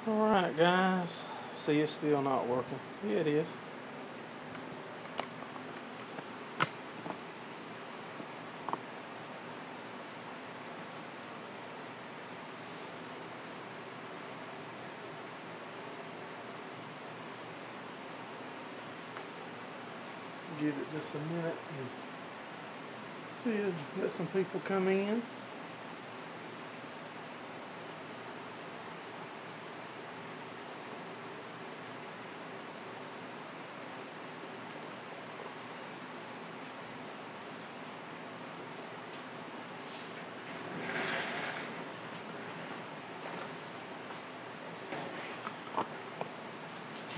Alright guys, see, it's still not working. Yeah, it is. Give it just a minute and see, let some people come in.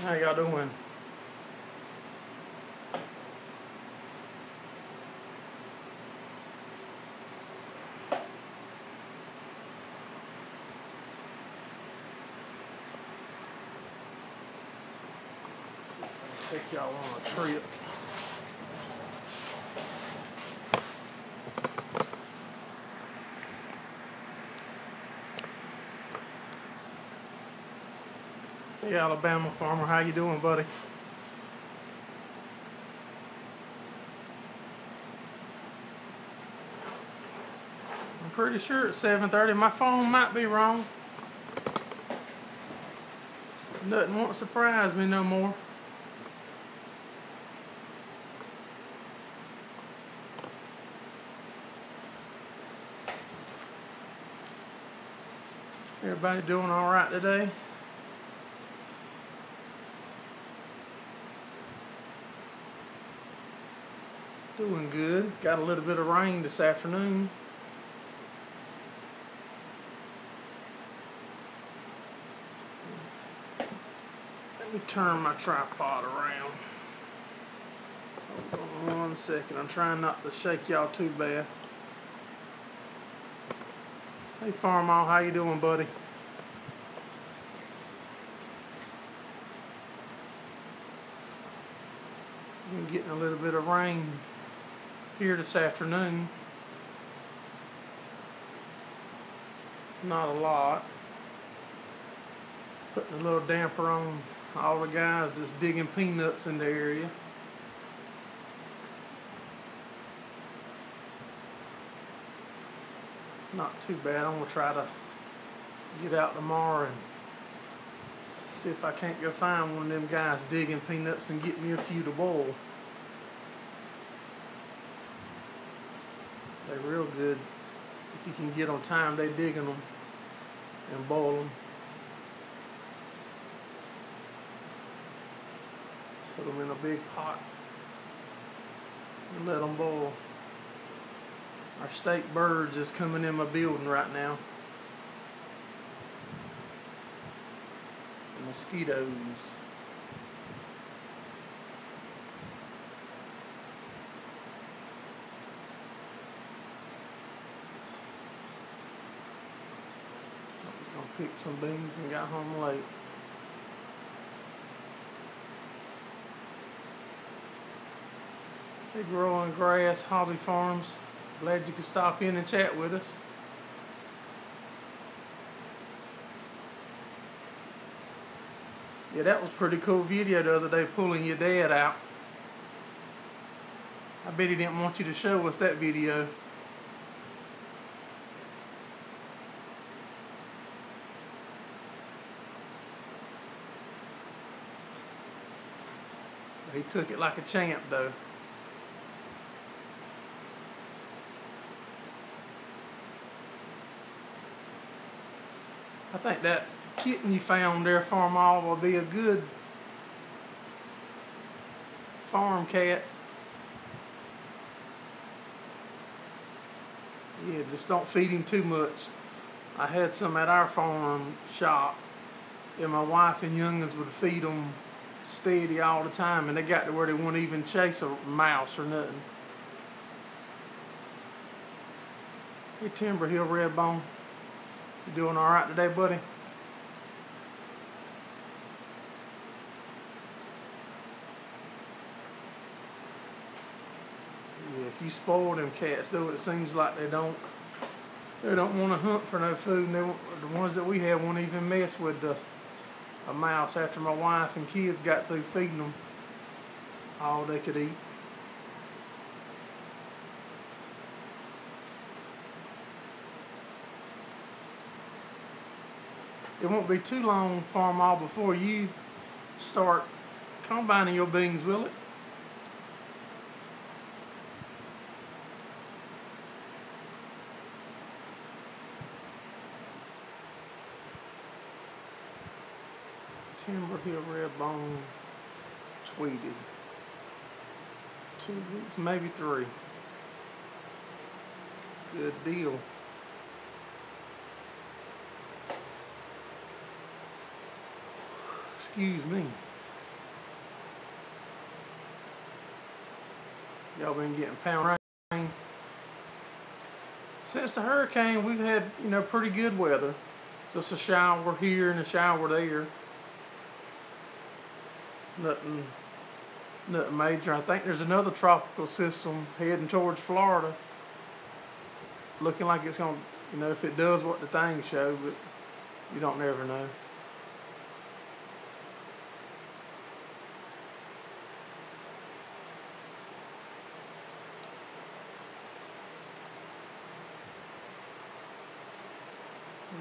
How y'all doing? Take y'all on a trip. Hey Alabama farmer, how you doing, buddy? I'm pretty sure it's 7:30. My phone might be wrong. Nothing won't surprise me no more. Everybody doing all right today? Doing good. Got a little bit of rain this afternoon. Let me turn my tripod around. Hold on 1 second. I'm trying not to shake y'all too bad. Hey Farmall, how you doing, buddy? Been getting a little bit of rain here this afternoon. Not a lot. Putting a little damper on all the guys that's digging peanuts in the area. Not too bad. I'm gonna try to get out tomorrow and see if I can't go find one of them guys digging peanuts and get me a few to boil. They're real good if you can get on time. They digging them and boil them. Put them in a big pot and let them boil. Our state birds is coming in my building right now. The mosquitoes. I picked some beans and got home late. Hey, Growing Grass Hobby Farms. Glad you could stop in and chat with us. Yeah, that was a pretty cool video the other day, pulling your dad out. I bet he didn't want you to show us that video. He took it like a champ, though. I think that kitten you found there, Farmall, will be a good farm cat. Yeah, just don't feed him too much. I had some at our farm shop, and my wife and young'uns would feed them steady all the time, and they got to where they wouldn't even chase a mouse or nothing. Hey, Timber Hill Redbone. You doing all right today, buddy? Yeah, if you spoil them cats, though, it seems like they don't want to hunt for no food, and the ones that we have won't even mess with the a mouse after my wife and kids got through feeding them all they could eat. It won't be too long, Farm All, before you start combining your beans, will it? Timber Hill Red Bone tweeted. 2 weeks, maybe 3. Good deal. Excuse me. Y'all been getting pound rain. Since the hurricane, we've had, pretty good weather. Just a shower here and a shower there. Nothing major. I think there's another tropical system heading towards Florida. Looking like it's going to, if it does what the things show, but you don't never know.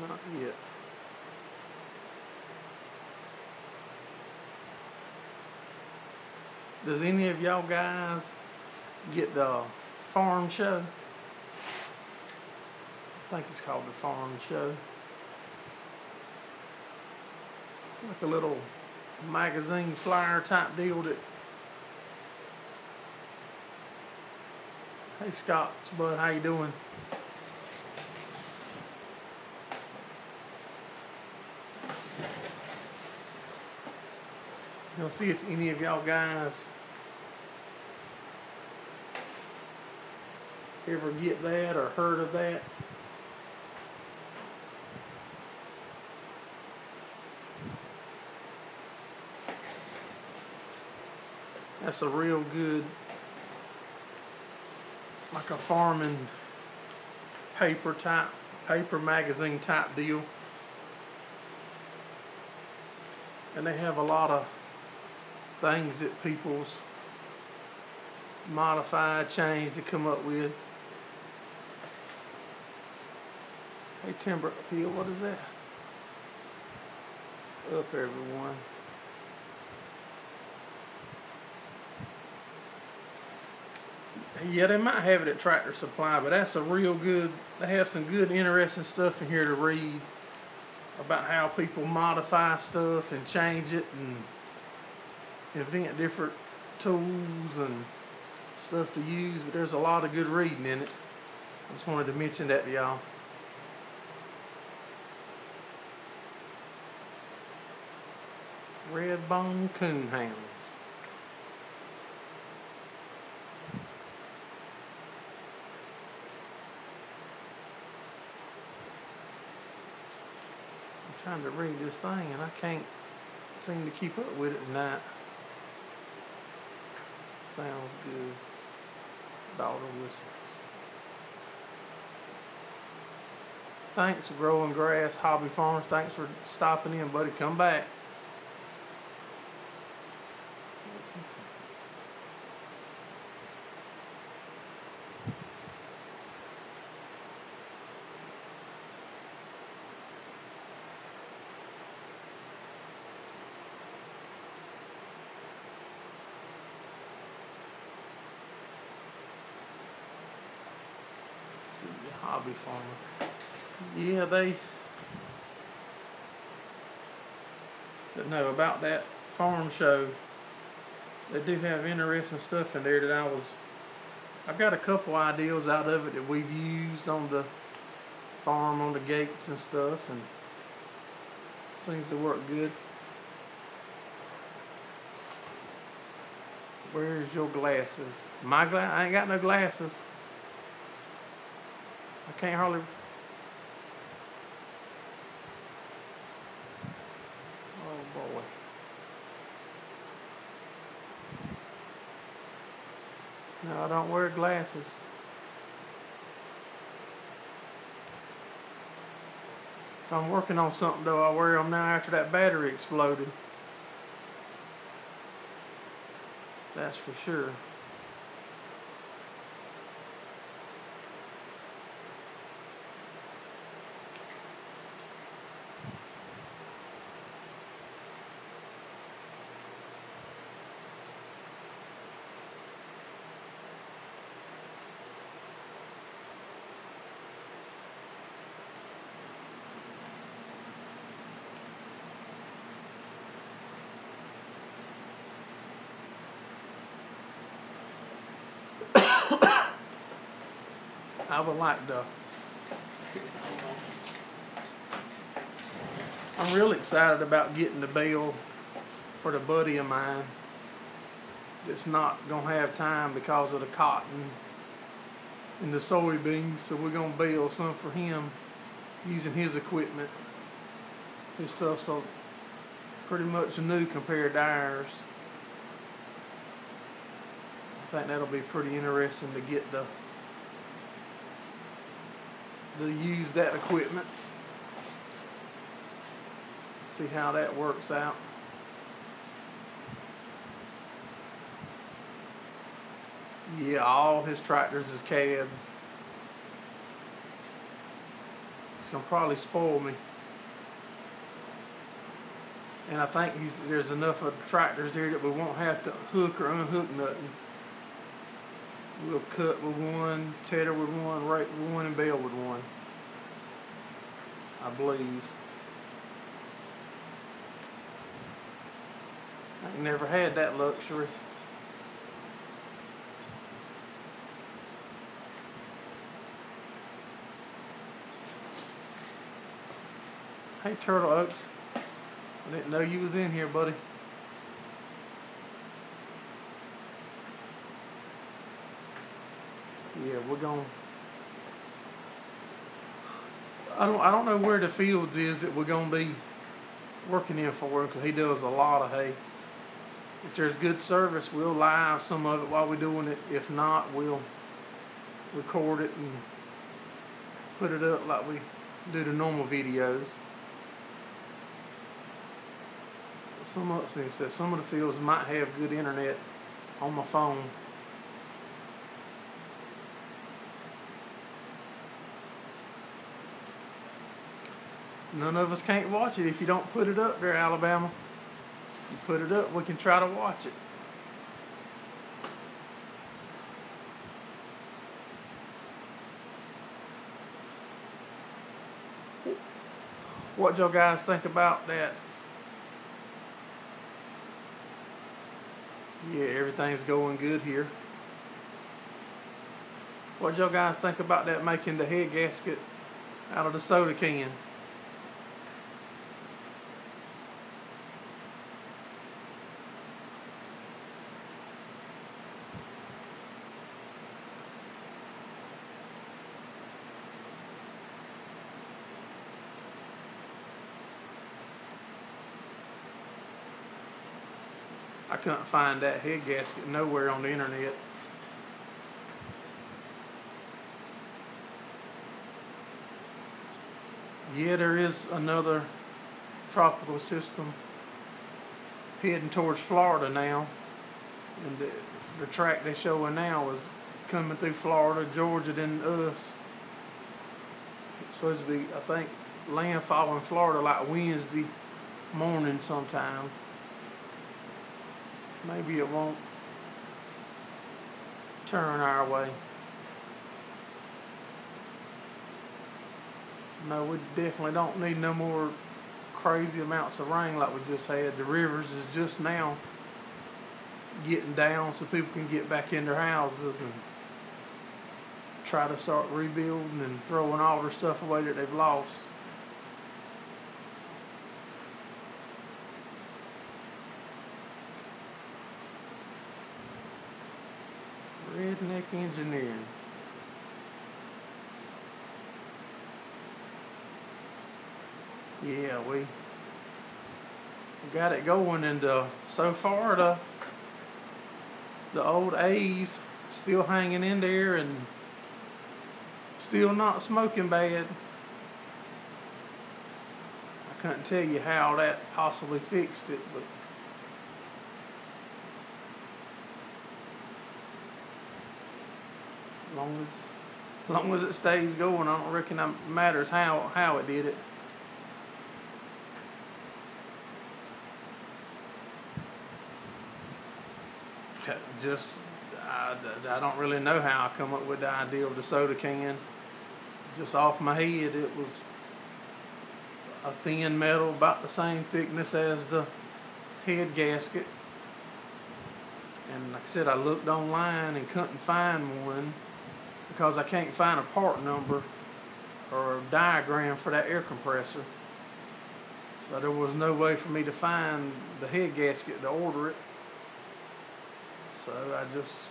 Not yet. Does any of y'all guys get the farm show? I think it's called the farm show. Like a little magazine flyer type deal that... Hey Scott's bud, how you doing? You'll see if any of y'all guys ever get that or heard of that. That's a real good, like a farming paper magazine type deal. And they have a lot of things that people's modified, changed to come up with. Hey Timber Hill, what is that? Up everyone. Yeah, they might have it at Tractor Supply, but that's a real good, they have some good interesting stuff in here to read about how people modify stuff and change it and invent different tools and stuff to use, but there's a lot of good reading in it. I just wanted to mention that to y'all. Red Bone Coonhounds. I'm trying to read this thing and I can't seem to keep up with it tonight. Sounds good. Daughter whistles. Thanks, Growing Grass Hobby Farms. Thanks for stopping in, buddy. Come back. See the Hobby Farmer. Yeah, they know about that farm show. They do have interesting stuff in there that I've got a couple ideas out of it that we've used on the farm, on the gates and stuff, and seems to work good. Where's your glasses? I ain't got no glasses. I can't hardly. Oh boy. No, I don't wear glasses. If I'm working on something though, I wear them now after that battery exploded. That's for sure. I would like to. I'm really excited about getting the bale for the buddy of mine that's not going to have time because of the cotton and the soybeans, so we're going to bale some for him using his equipment. His stuff's so pretty much new compared to ours. I think that'll be pretty interesting to get to use that equipment. See how that works out. Yeah, all his tractors is cab. It's gonna probably spoil me. And I think there's enough of tractors there that we won't have to hook or unhook nothing. We'll cut with one, tether with one, rake with one, and bale with one, I believe. I ain't never had that luxury. Hey, Turtle Oaks. I didn't know you was in here, buddy. Yeah, we're going. I don't know where the fields is that we're gonna be working in for him, because he does a lot of hay. If there's good service, we'll live some of it while we're doing it. If not, we'll record it and put it up like we do the normal videos. Some of the fields might have good internet on my phone. None of us can't watch it if you don't put it up there, Alabama. You put it up, we can try to watch it. What y'all guys think about that? Yeah, everything's going good here. What y'all guys think about that, making the head gasket out of the soda can? I couldn't find that head gasket nowhere on the internet. Yeah, there is another tropical system heading towards Florida now. And the track they're showing now is coming through Florida, Georgia, then us. It's supposed to be, I think, landfall in Florida like Wednesday morning sometime. Maybe it won't turn our way. No, we definitely don't need no more crazy amounts of rain like we just had. The rivers is just now getting down so people can get back in their houses and try to start rebuilding and throwing all their stuff away that they've lost. Redneck engineering. Yeah, we got it going, and so far the old A's still hanging in there and still not smoking bad. couldn't tell you how that possibly fixed it, but as long as it stays going, I don't reckon it matters how it did it. Just, I don't really know how I come up with the idea of the soda can. Just off my head, it was a thin metal about the same thickness as the head gasket. And like I said, I looked online and couldn't find one because I can't find a part number or a diagram for that air compressor. So there was no way for me to find the head gasket to order it. So I just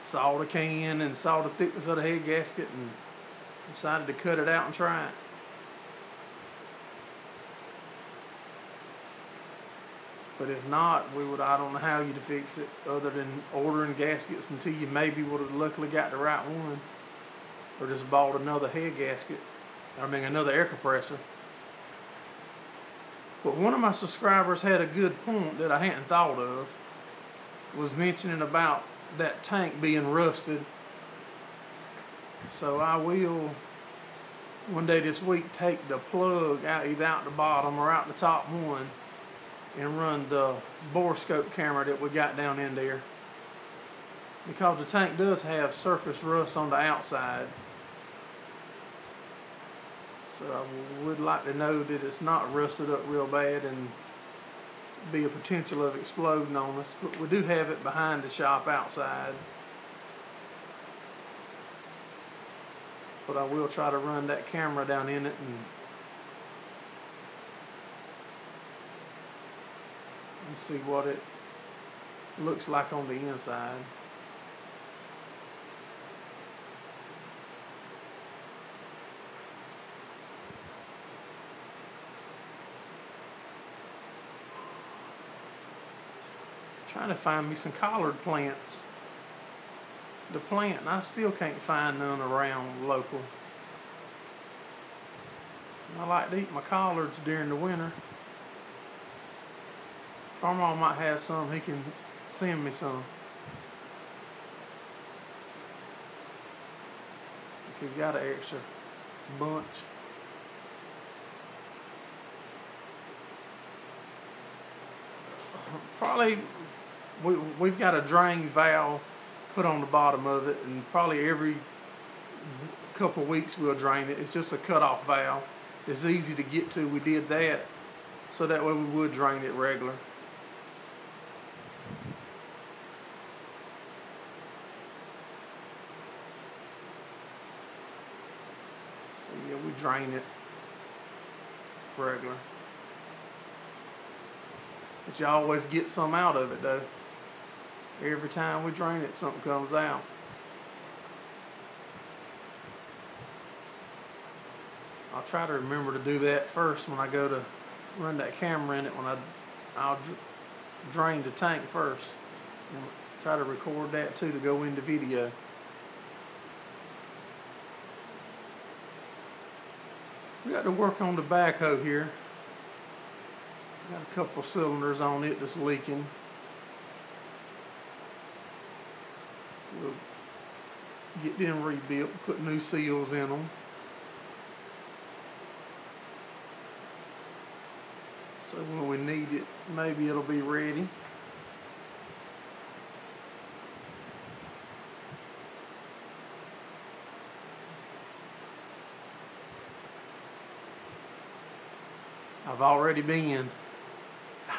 saw the can and saw the thickness of the head gasket and decided to cut it out and try it. But if not, I don't know how you'd fix it other than ordering gaskets until you maybe would have luckily got the right one. Or just bought another head gasket. Another air compressor. But one of my subscribers had a good point that I hadn't thought of. Was mentioning about that tank being rusted. So I will, one day this week, take the plug out, either out the bottom or out the top one, and run the borescope camera that we got down in there, because the tank does have surface rust on the outside. So I would like to know that it's not rusted up real bad and be a potential of exploding on us. But we do have it behind the shop outside. But I will try to run that camera down in it and see what it looks like on the inside. Trying to find me some collard plants to plant, and I still can't find none around local. I like to eat my collards during the winter. Farmer might have some, he can send me some. If he's got an extra bunch. Probably we've got a drain valve put on the bottom of it, and probably every couple of weeks we'll drain it. It's just a cut-off valve. It's easy to get to. We did that so that way we would drain it regular. So yeah, we drain it regular. But you always get some out of it though. Every time we drain it, something comes out. I'll try to remember to do that first when I go to run that camera in it. I'll drain the tank first. And try to record that too to go into video. We got to work on the backhoe here. Got a couple cylinders on it that's leaking. We'll get them rebuilt, put new seals in them. So when we need it, maybe it'll be ready.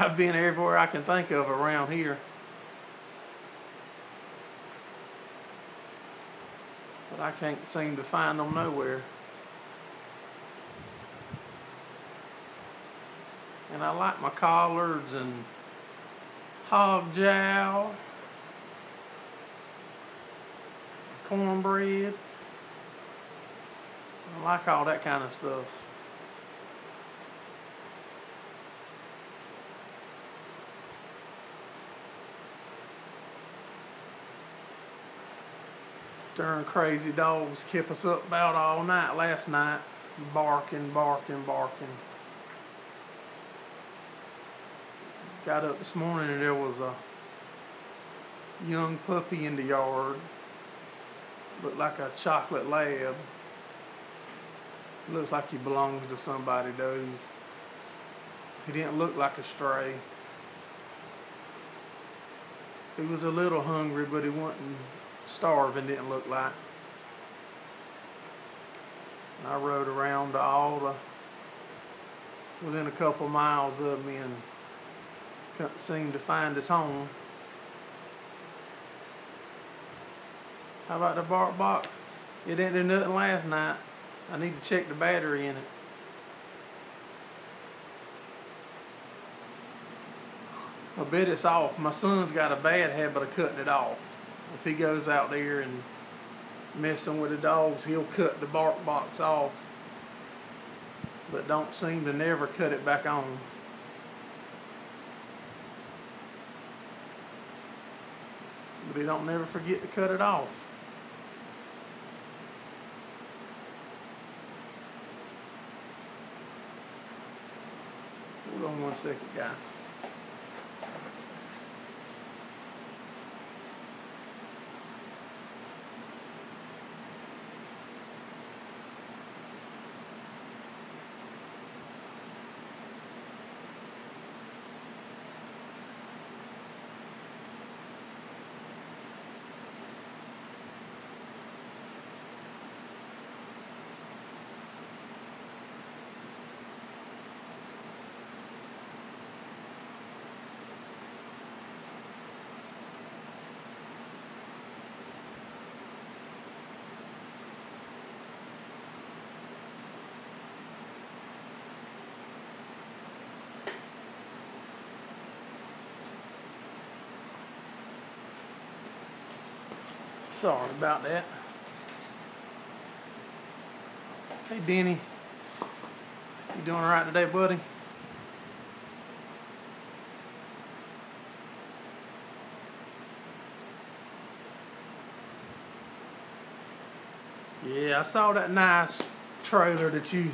I've been everywhere I can think of around here. But I can't seem to find them nowhere. And I like my collards and hog jowl, cornbread. I like all that kind of stuff. Darn crazy dogs kept us up about all night last night. barking, barking, barking. Got up this morning and there was a young puppy in the yard. Looked like a chocolate lab. Looks like he belongs to somebody though. He didn't look like a stray. He was a little hungry, but he wasn't starving, didn't look like. And I rode around to within a couple miles of me and couldn't seem to find his home. How about the bark box? It didn't do nothing last night. I need to check the battery in it. I bet it's off. My son's got a bad habit of cutting it off. If he goes out there and messing with the dogs, he'll cut the bark box off, but don't seem to never cut it back on. But he don't never forget to cut it off. Hold on one second, guys. Sorry about that. Hey Denny, you doing alright today, buddy? Yeah, I saw that nice trailer that you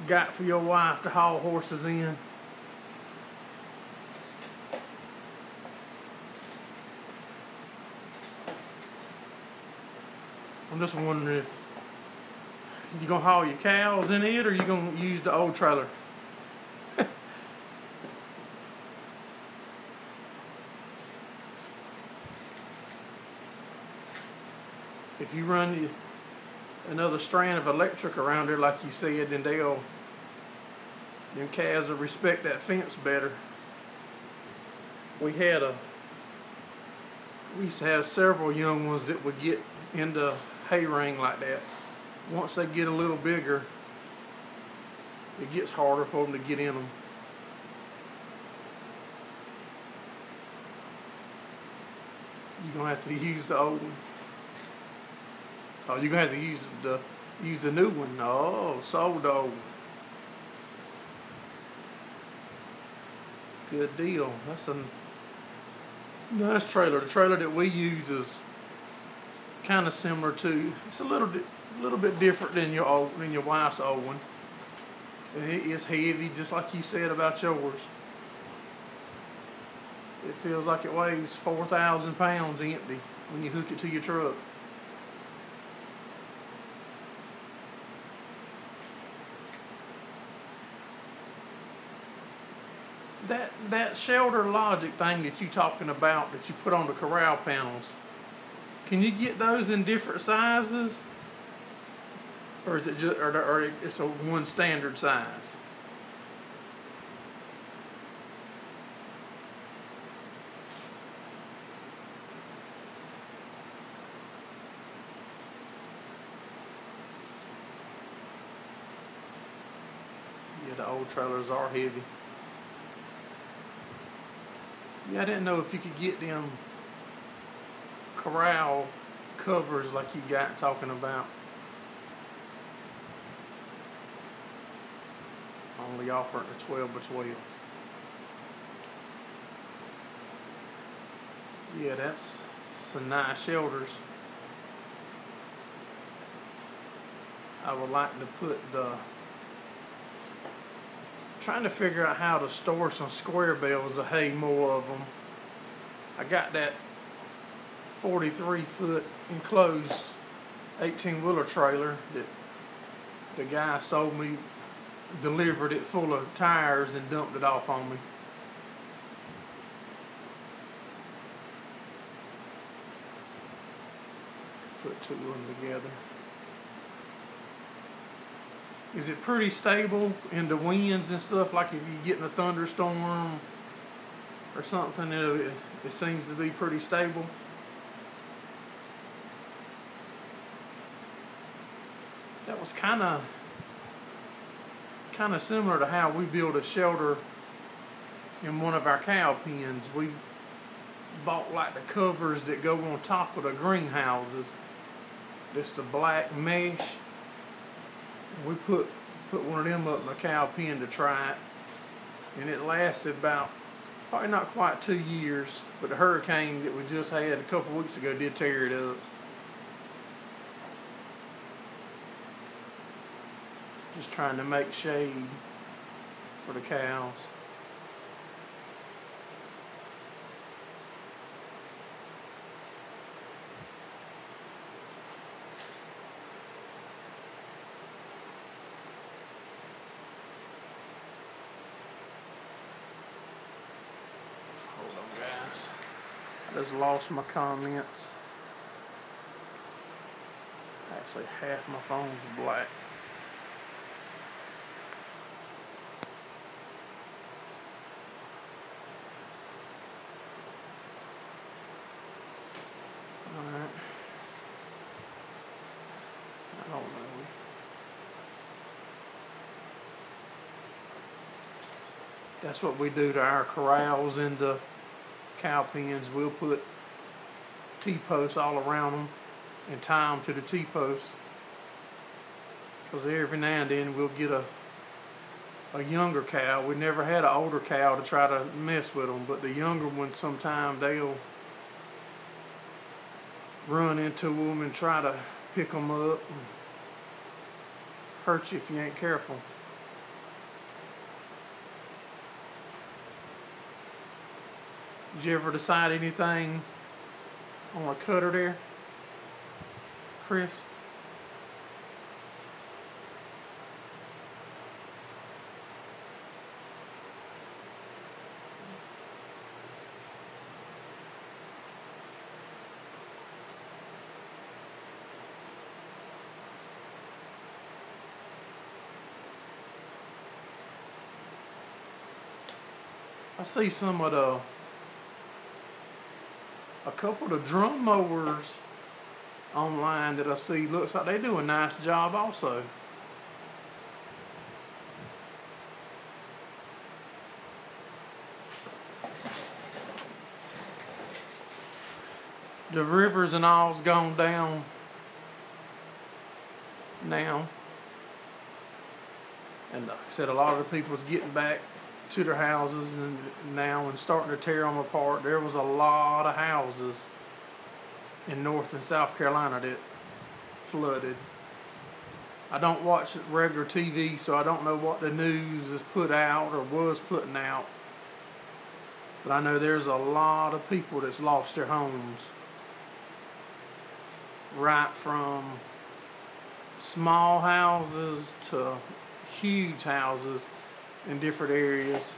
got for your wife to haul horses in. I'm just wondering if you gonna haul your cows in it or you gonna use the old trailer. If you run another strand of electric around there like you said, then them calves will respect that fence better. We used to have several young ones that would get into hay ring like that. Once they get a little bigger, it gets harder for them to get in them. You're gonna have to use the old one. Oh, you're gonna have to use the new one. Oh, sold the old one. Good deal. That's a nice trailer. The trailer that we use is kind of similar to. It's a little bit different than your wife's old one. And it is heavy, just like you said about yours. It feels like it weighs 4,000 pounds empty when you hook it to your truck. That shelter logic thing that you talking about that you put on the corral panels, can you get those in different sizes, or is it just or it's a one standard size? Yeah, the old trailers are heavy. Yeah, I didn't know if you could get them corral covers like you got talking about. Only offering a 12 by 12. Yeah, that's some nice shelters. I would like to put trying to figure out how to store some square bales of hay, more of them. I got that 43-foot enclosed 18-wheeler trailer that the guy sold me, delivered it full of tires and dumped it off on me. Put two of them together. Is it pretty stable in the winds and stuff? Like if you get in a thunderstorm or something, it seems to be pretty stable. That was kind of similar to how we built a shelter in one of our cow pens. We bought like the covers that go on top of the greenhouses. Just the black mesh. We put one of them up in the cow pen to try it, and it lasted about probably not quite 2 years. But the hurricane that we just had a couple weeks ago did tear it up. Just trying to make shade for the cows. Hold on, guys. I just lost my comments. Actually, half my phone's black. Alright. I don't know. That's what we do to our corrals and the cow pens. We'll put T-posts all around them and tie them to the T-posts. Because every now and then we'll get a younger cow. We never had an older cow to try to mess with them, but the younger ones sometimes they'll run into them and try to pick them up and hurt you if you ain't careful. Did you ever decide anything on a cutter there, Chris? I see some of a couple of drum mowers online that I see. Looks like they do a nice job also. The rivers and all's gone down now. And like I said, a lot of the people's getting back to their houses and starting to tear them apart. There was a lot of houses in North and South Carolina that flooded. I don't watch regular TV, so I don't know what the news is put out or was putting out. But I know there's a lot of people that's lost their homes. Right from small houses to huge houses in different areas.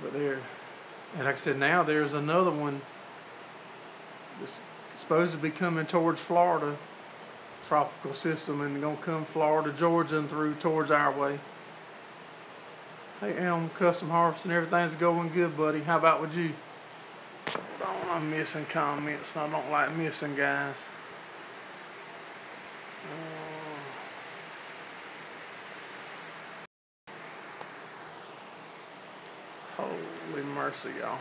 But and like I said, now there's another one that's supposed to be coming towards Florida, tropical system, and gonna come Florida, Georgia, and through towards our way. Hey, Elm Custom Harvest and everything's going good, buddy. How about with you? I'm missing comments, and I don't like missing, guys. Holy mercy, y'all.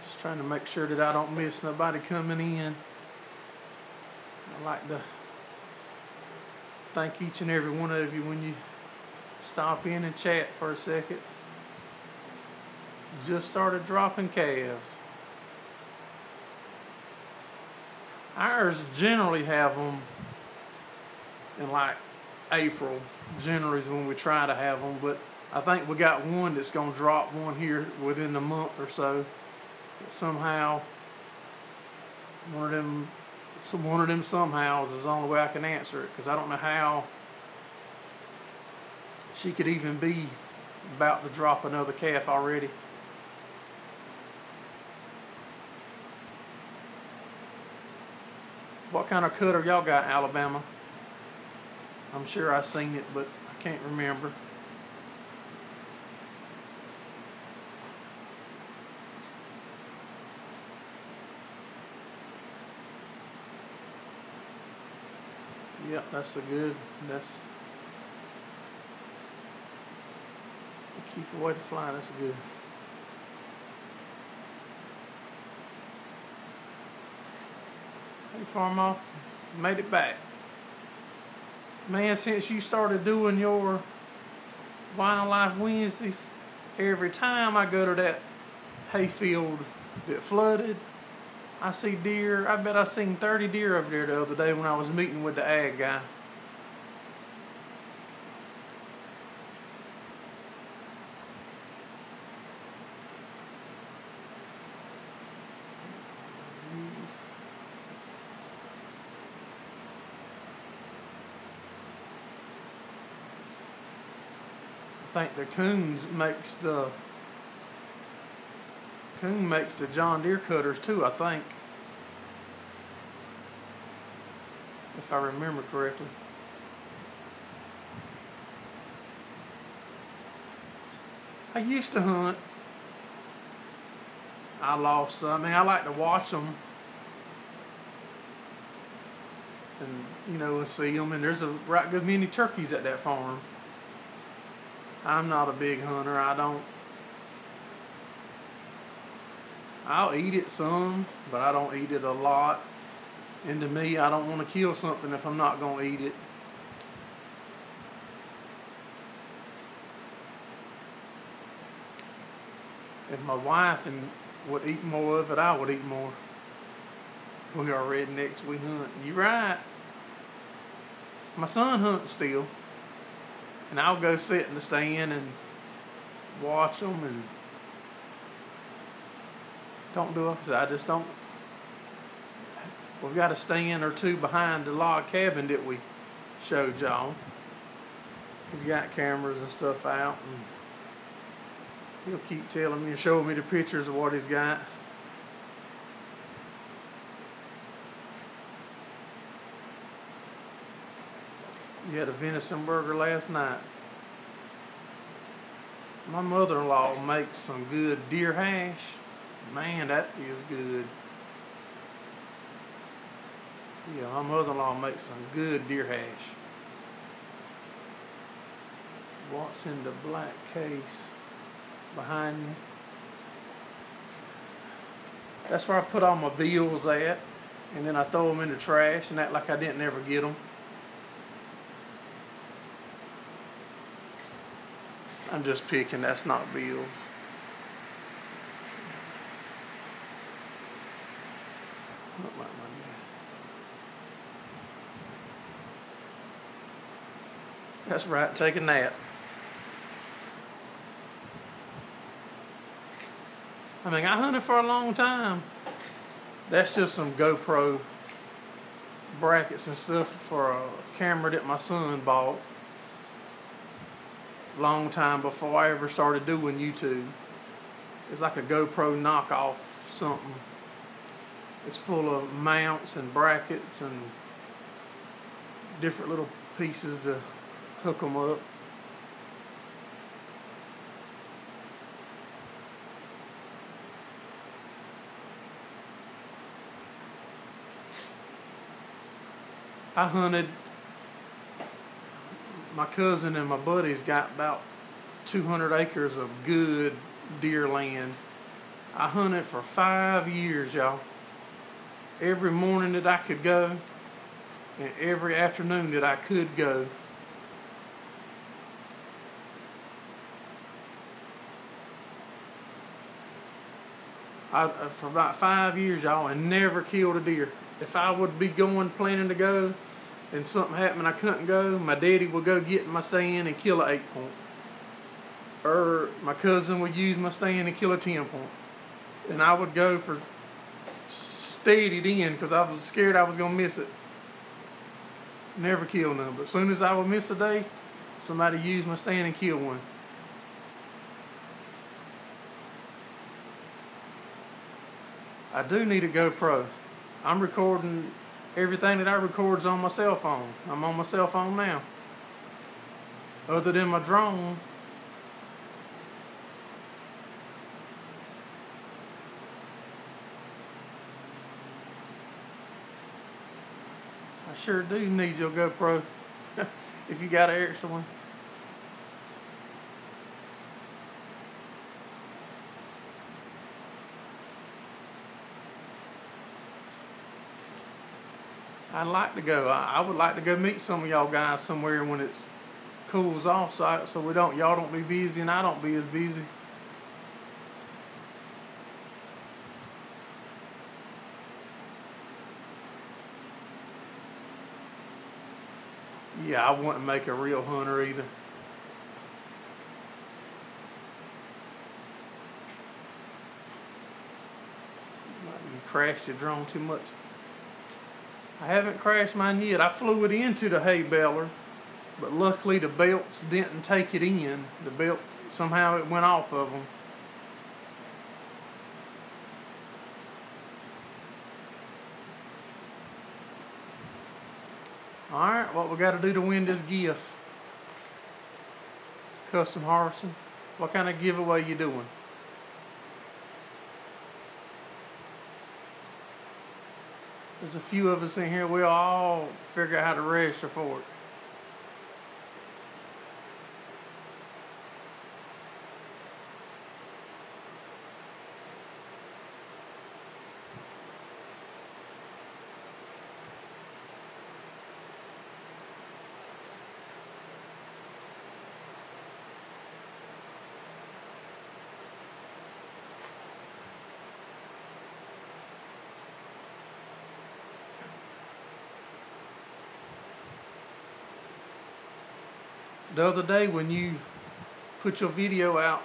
Just trying to make sure that I don't miss nobody coming in. I like to thank each and every one of you when you stop in and chat for a second. Just started dropping calves. Ours generally have them in like April, generally is when we try to have them, but I think we got one that's going to drop one here within a month or so. Somehow, one of them somehows is the only way I can answer it, because I don't know how she could even be about to drop another calf already. What kind of cutter y'all got in Alabama? I'm sure I seen it, but I can't remember. Yep, that's a good. That's keep away the fly. That's good. Hey, Farma, made it back. Man, since you started doing your Wildlife Wednesdays, every time I go to that hayfield that flooded, I see deer. I bet I seen 30 deer over there the other day when I was meeting with the ag guy. I think the coon makes the John Deere cutters too, I think, if I remember correctly. I used to hunt. I lost. I mean, I like to watch them and and see them. And there's a right good many turkeys at that farm. I'm not a big hunter. I'll eat it some, but I don't eat it a lot. And to me, I don't want to kill something if I'm not going to eat it. If my wife would eat more of it, I would eat more. We are rednecks, we hunt. You're right. My son hunts still. And I'll go sit in the stand and watch them and don't do it. I just don't. We've got a stand or two behind the log cabin that we showed y'all. He's got cameras and stuff out, and he'll keep telling me and showing me the pictures of what he's got. You had a venison burger last night. My mother-in-law makes some good deer hash. Man, that is good. Yeah, my mother-in-law makes some good deer hash. What's in the black case behind me? That's where I put all my bills at, and then I throw them in the trash and act like I didn't ever get them. I'm just picking, that's not bills. Look like my dad. That's right, take a nap. I mean, I hunted for a long time. That's just some GoPro brackets and stuff for a camera that my son bought. Long time before I ever started doing YouTube. It's like a GoPro knockoff something. It's full of mounts and brackets and different little pieces to hook them up. I hunted. My cousin and my buddies got about 200 acres of good deer land. I hunted for 5 years, y'all. Every morning that I could go, and every afternoon that I could go. For about 5 years, y'all, and never killed a deer. if I would be planning to go, and something happened I couldn't go, my daddy would go get my stand and kill a 8-point. Or my cousin would use my stand and kill a 10-point. And I would go for steady then because I was scared I was going to miss it. Never kill none. But as soon as I would miss a day, somebody used my stand and kill one. I do need a GoPro. I'm recording everything that I record is on my cell phone. I'm on my cell phone now. Other than my drone. I sure do need your GoPro if you got an extra one. I'd like to go. I would like to go meet some of y'all guys somewhere when it's cools off, so y'all don't be busy and I don't be as busy. Yeah, I wouldn't make a real hunter either. You crashed your drone too much. I haven't crashed mine yet. I flew it into the hay baler, but luckily the belts didn't take it in. The belt, somehow it went off of them. Alright, what we got to do to win this gift? Custom harvesting. What kind of giveaway you doing? There's a few of us in here, we'll all figure out how to register for it. The other day when you put your video out,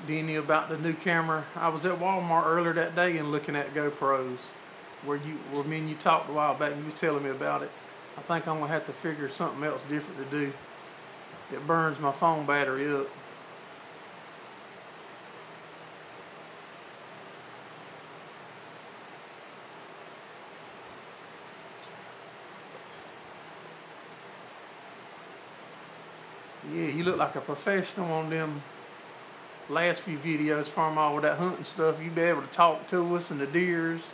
Denny, about the new camera, I was at Walmart earlier that day and looking at GoPros, where me and you talked a while back and you was telling me about it. I think I'm going to have to figure something else different to do. It burns my phone battery up. Yeah, you look like a professional on them last few videos from all that hunting stuff. You be able to talk to us and the deers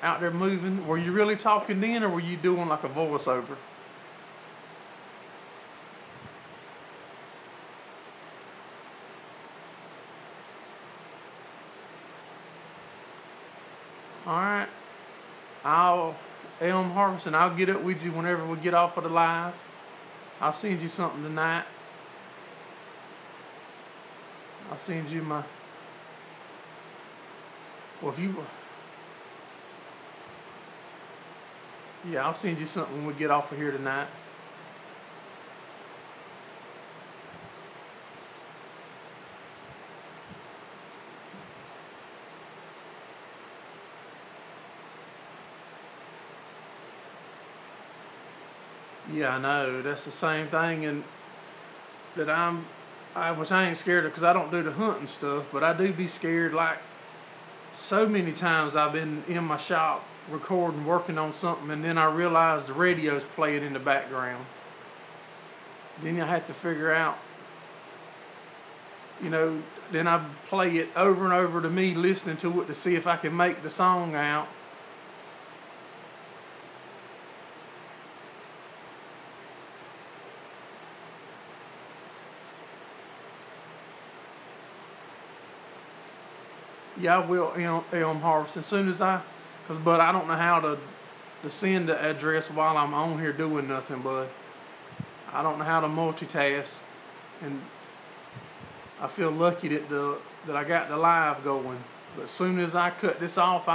out there moving. Were you really talking then, or were you doing like a voiceover? Alright. I'll harvesting. I'll get up with you whenever we get off of the live. I'll send you something tonight. I'll send you my... Well, if you... Yeah, I'll send you something when we get off of here tonight. Yeah, I know. That's the same thing, and that I ain't scared of, because I don't do the hunting stuff, but I do be scared. Like, so many times I've been in my shop recording, working on something, and then I realize the radio's playing in the background. Then I have to figure out, then I play it over and over to me, listening to it to see if I can make the song out. Yeah, I will harvest as soon as but I don't know how to send the address while I'm on here doing nothing, but I don't know how to multitask, and I feel lucky that I got the live going. But as soon as I cut this off,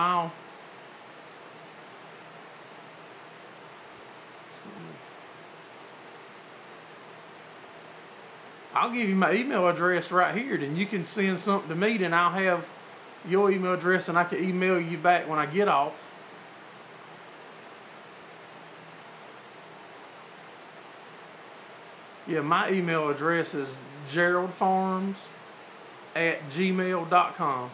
I'll give you my email address right here, then you can send something to me, then I'll have your email address and I can email you back when I get off. Yeah, my email address is gerraldfarms@gmail.com.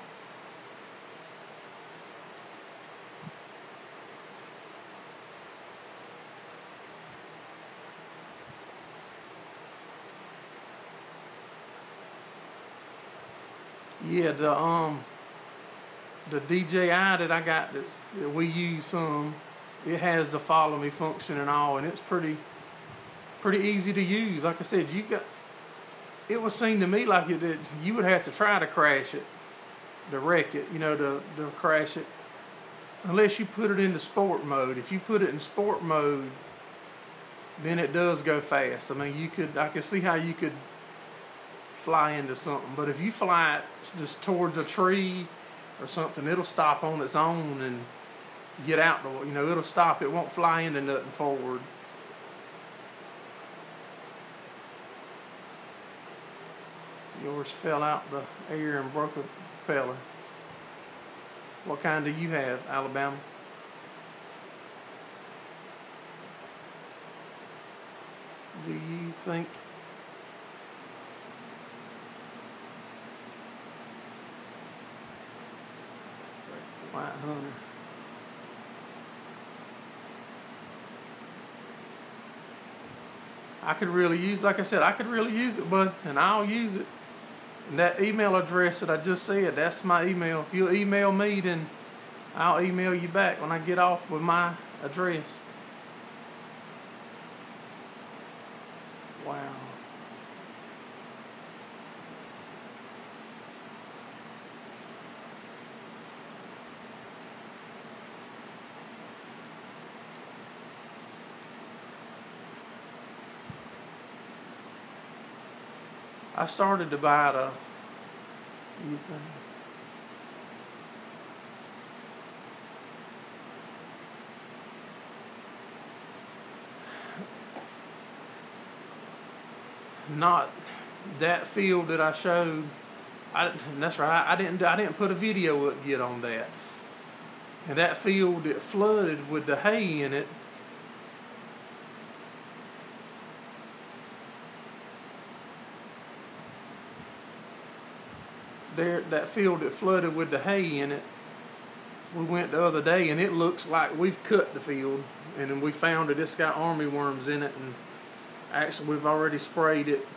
Yeah, the DJI that I got that we use some, it has the follow me function and all, and it's pretty easy to use. Like I said, it was seemed to me like that you would have to try to crash it, to wreck it, to crash it, unless you put it into sport mode. If you put it in sport mode, then it does go fast. I mean, I could see how you could fly into something, but if you fly it just towards a tree or something, it'll stop on its own and get out it'll stop. It won't fly into nothing forward. Yours fell out the air and broke a propeller. What kind do you have, Alabama? Do you think? White Hunter. I could really use, like I said, I could really use it, bud, and I'll use it. And that email address that I just said, that's my email. If you'll email me, then I'll email you back when I get off with my address. Wow. I started to buy the not that field that I showed. And that's right. I didn't put a video up yet on that. And that field that flooded with the hay in it. That field that flooded with the hay in it, we went the other day and it looks like we've cut the field, and then we found that it's got army worms in it, and actually we've already sprayed it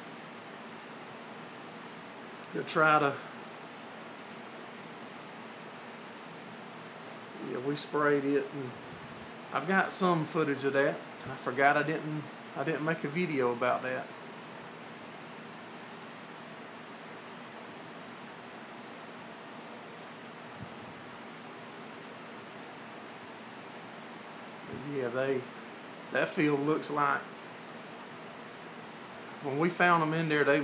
to try to, yeah, we sprayed it, and I've got some footage of that. I forgot I didn't make a video about that. Yeah, that field looks like, when we found them in there, the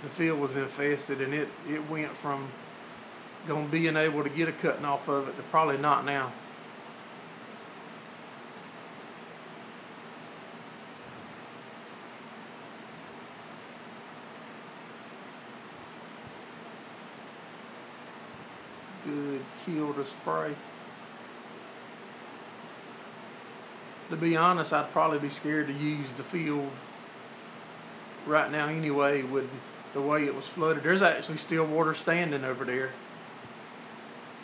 field was infested, and it went from being able to get a cutting off of it to probably not now. Good kill to spray. To be honest, I'd probably be scared to use the field right now anyway with the way it was flooded. There's actually still water standing over there.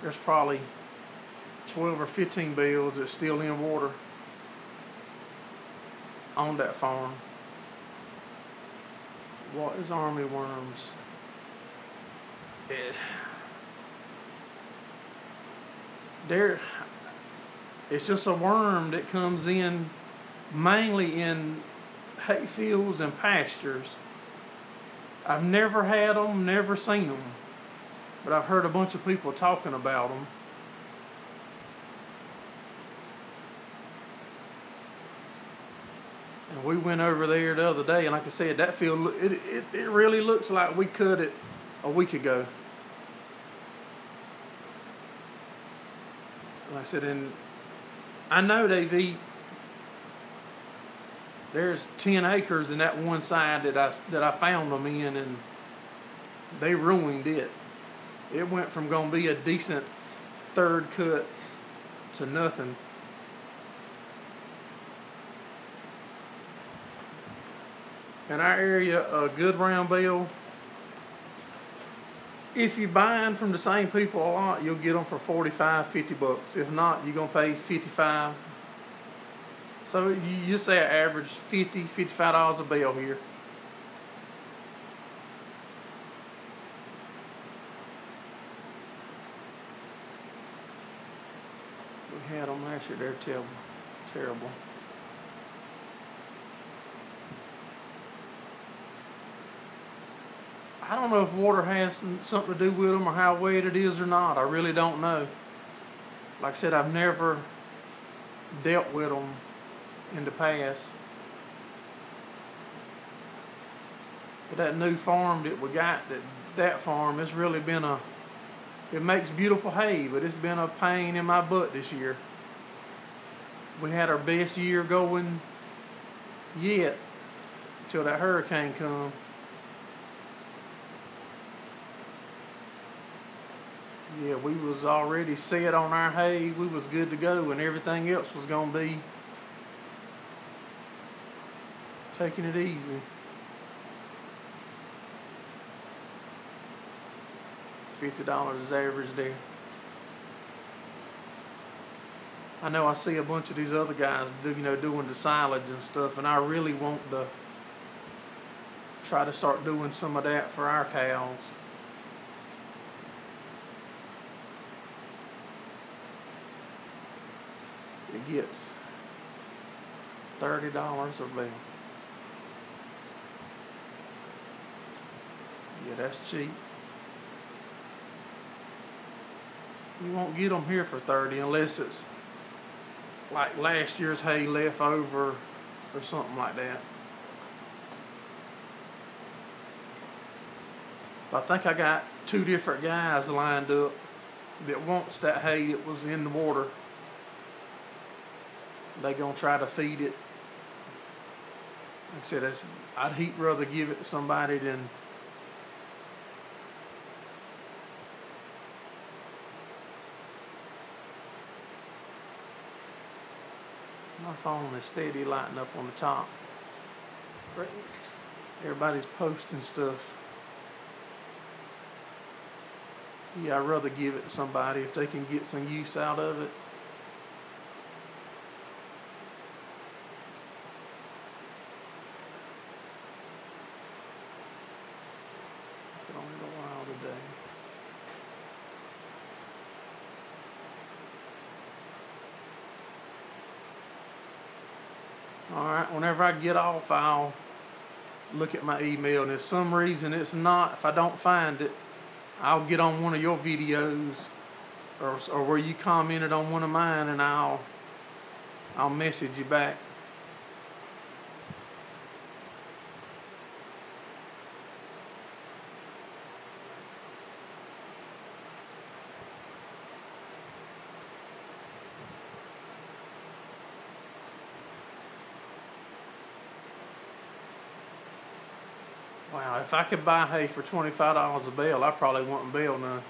There's probably 12 or 15 bales that's still in water on that farm. What is army worms? It's just a worm that comes in mainly in hay fields and pastures. I've never had them, never seen them, but I've heard a bunch of people talking about them. And we went over there the other day, and like I said, that field, it really looks like we cut it a week ago. Like I said, and I know they've eat There's 10 acres in that one side that I found them in, and they ruined it. It went from gonna be a decent third cut to nothing. In our area, a good round bale, if you're buying from the same people a lot, you'll get them for 45, 50 bucks. If not, you're gonna pay 55. So you just say an average $50, $55 a bale here. We had them last year, they're terrible. Terrible. I don't know if water has something to do with them or how wet it is or not. I really don't know. Like I said, I've never dealt with them in the past. But that new farm that we got, that farm, it's really been it makes beautiful hay, but it's been a pain in my butt this year. We had our best year going yet till that hurricane come. Yeah, we was already set on our hay. We was good to go, and everything else was gonna be taking it easy. $50 is average there. I know I see a bunch of these other guys doing the silage and stuff, and I really want to try to start doing some of that for our cows. It gets $30 a bale. Yeah, that's cheap. You won't get them here for 30 unless it's like last year's hay left over or something like that. But I think I got 2 different guys lined up that wants that hay that was in the water. They gonna try to feed it. Like I said, I'd heap rather give it to somebody than my phone is steady lighting up on the top. Everybody's posting stuff. Yeah, I'd rather give it to somebody if they can get some use out of it. Alright, whenever I get off, I'll look at my email, and if for some reason it's not, if I don't find it, I'll get on one of your videos or where you commented on one of mine, and I'll message you back. Wow, if I could buy hay for $25 a bale, I probably wouldn't bale none.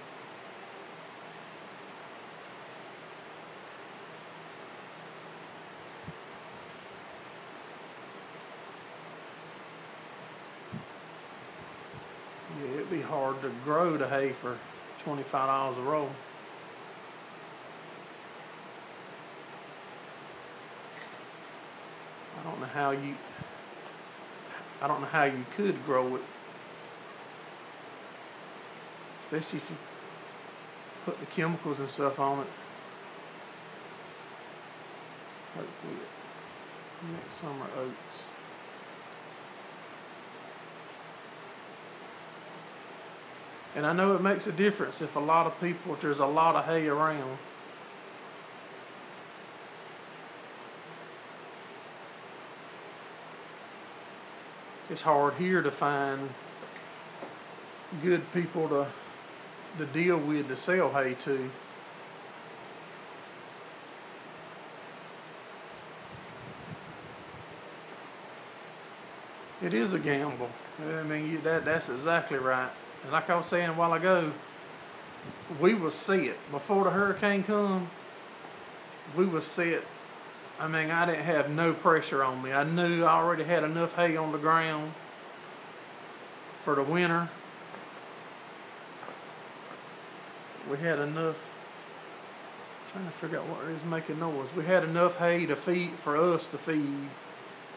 Yeah, it'd be hard to grow the hay for $25 a roll. I don't know how you could grow it, especially if you put the chemicals and stuff on it. Hopefully next summer oats. And I know it makes a difference if there's a lot of hay around. It's hard here to find good people to deal with to sell hay to. It is a gamble. I mean, that's exactly right. And like I was saying a while ago, we was set before the hurricane come. We was set. I mean, I didn't have no pressure on me. I knew I already had enough hay on the ground for the winter. We had enough. Trying to figure out what it is making noise. We had enough hay to feed for us to feed,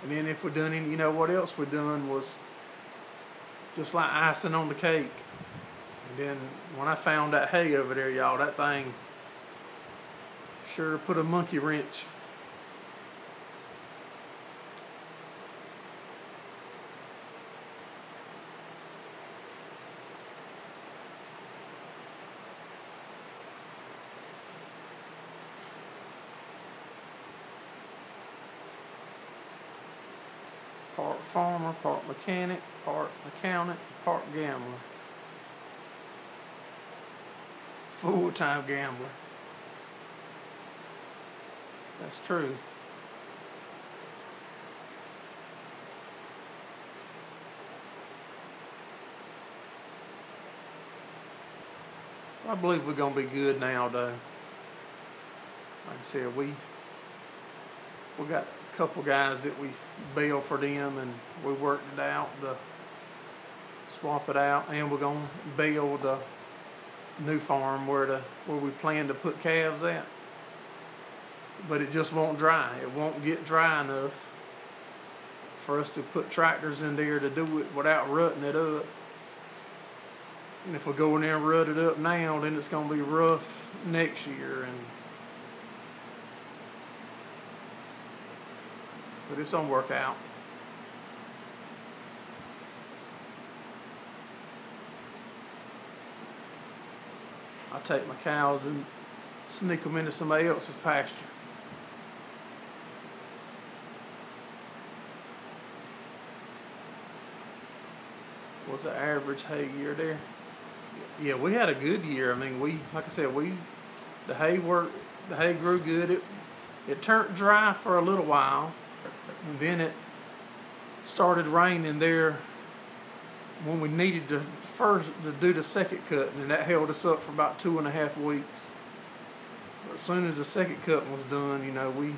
and then if we done any, what else we done was just like icing on the cake. And then when I found that hay over there, y'all, that thing sure put a monkey wrench. Part farmer, part mechanic, part accountant, part gambler. Full-time gambler. That's true. I believe we're going to be good now, though. Like I said, we got a couple guys that we bail for them, and we worked it out to swap it out, and we're going to bail the new farm where we plan to put calves at. But it just won't dry. It won't get dry enough for us to put tractors in there to do it without rutting it up. And if we go in there and rut it up now, then it's going to be rough next year. But it's going to work out. I take my cows and sneak them into somebody else's pasture. What's the average hay year there? Yeah, we had a good year. I mean, like I said, the hay grew good. It turned dry for a little while, and then it started raining there when we needed to do the second cut, and that held us up for about 2.5 weeks. But as soon as the second cutting was done, we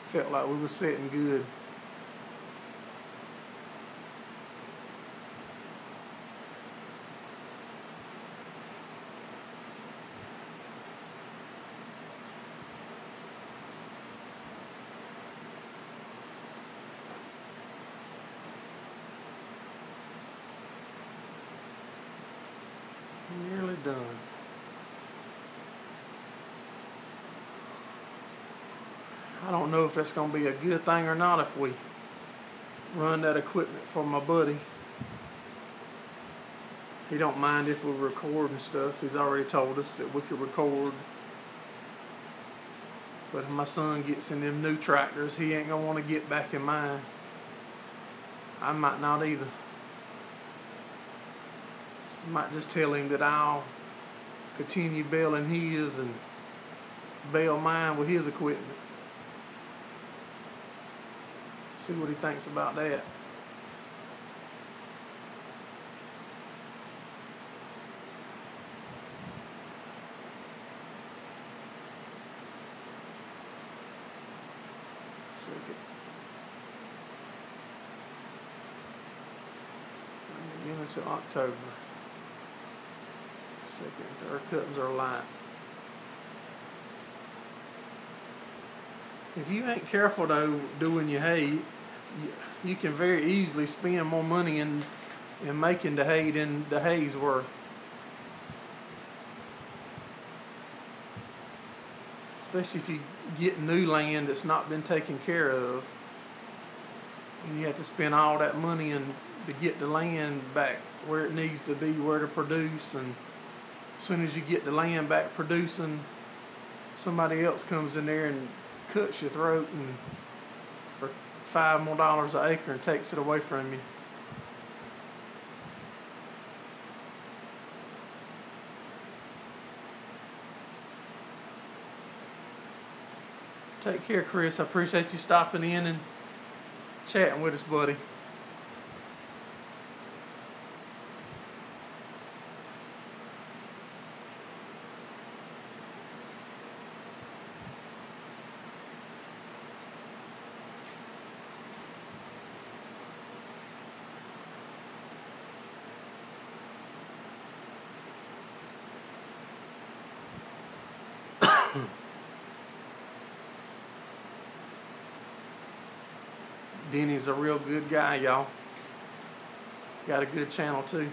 felt like we were sitting good. Nearly done. I don't know if that's going to be a good thing or not if we run that equipment for my buddy. He don't mind if we record and stuff. He's already told us that we could record. But if my son gets in them new tractors, he ain't going to want to get back in mine. I might not either. I might just tell him that I'll continue bailing his and bail mine with his equipment. See what he thinks about that. Begin until October. Second, third cuttings are light. If you ain't careful though doing your hay, you can very easily spend more money in making the hay than the hay's worth. Especially if you get new land that's not been taken care of, and you have to spend all that money to get the land back where it needs to be, where to produce, and as soon as you get the land back producing, somebody else comes in there and cuts your throat and for $5 more an acre and takes it away from you. Take care, Chris. I appreciate you stopping in and chatting with us, buddy. Denny's a real good guy, y'all. Got a good channel too.